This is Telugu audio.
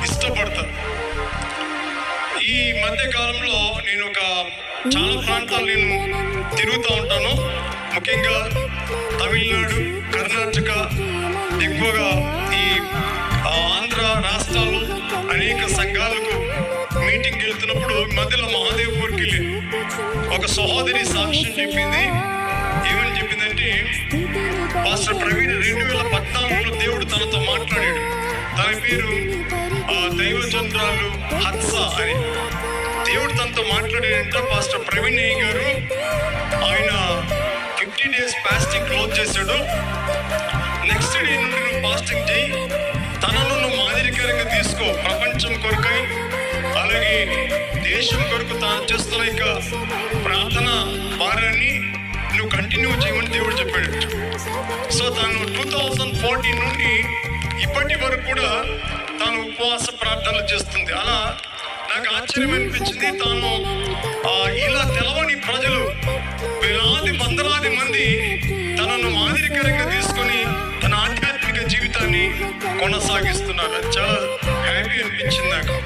ఇష్టపడతారు. ఈ మధ్య కాలంలో నేను చాలా ప్రాంతాలు నేను తిరుగుతూ ఉంటాను. ముఖ్యంగా తమిళనాడు, కర్ణాటక, ఎక్కువగా ఈ ఆంధ్ర రాష్ట్రాలు అనేక సంఘాలకు మీటింగ్ వెళ్తున్నప్పుడు మధ్యలో మహాదేవ్పూర్కి వెళ్ళి ఒక సహోదరి సాక్ష్యం చెప్పింది. ఏమని చెప్పిందంటే, పాస్టర్ ప్రవీణ్ 2014లో దేవుడు తనతో మాట్లాడాడు. తన పేరు దైవజనురాలు హత్స అని. దేవుడు తనతో మాట్లాడాడంట. పాస్టర్ ప్రవీణ్ గారు ఆయన 50 days ఫాస్టింగ్ క్లోజ్ చేశాడు. నెక్స్ట్ డే నుండి నువ్వు ఫాస్టింగ్ చేయి, తనను నువ్వు మాదిరికరంగా తీసుకో. ప్రపంచం కొరకై అలాగే దేశం కొరకు తాను చేస్తున్న ప్రార్థన భారాన్ని నువ్వు కంటిన్యూ చేయమని దేవుడు చెప్పాడు. సో తాను 2014 నుండి ఇప్పటి వరకు కూడా తాను ఉపవాస ప్రార్థనలు చేస్తుంది. అలా నాకు ఆశ్చర్యం అనిపించింది. తాను ఇలా తెలవని ప్రజలు వేలాది వందలాది మంది తనను మాదిరికరంగా తీసుకొని తన ఆధ్యాత్మిక జీవితాన్ని కొనసాగిస్తున్నారు. చాలా హ్యాపీ అనిపించింది నాకు.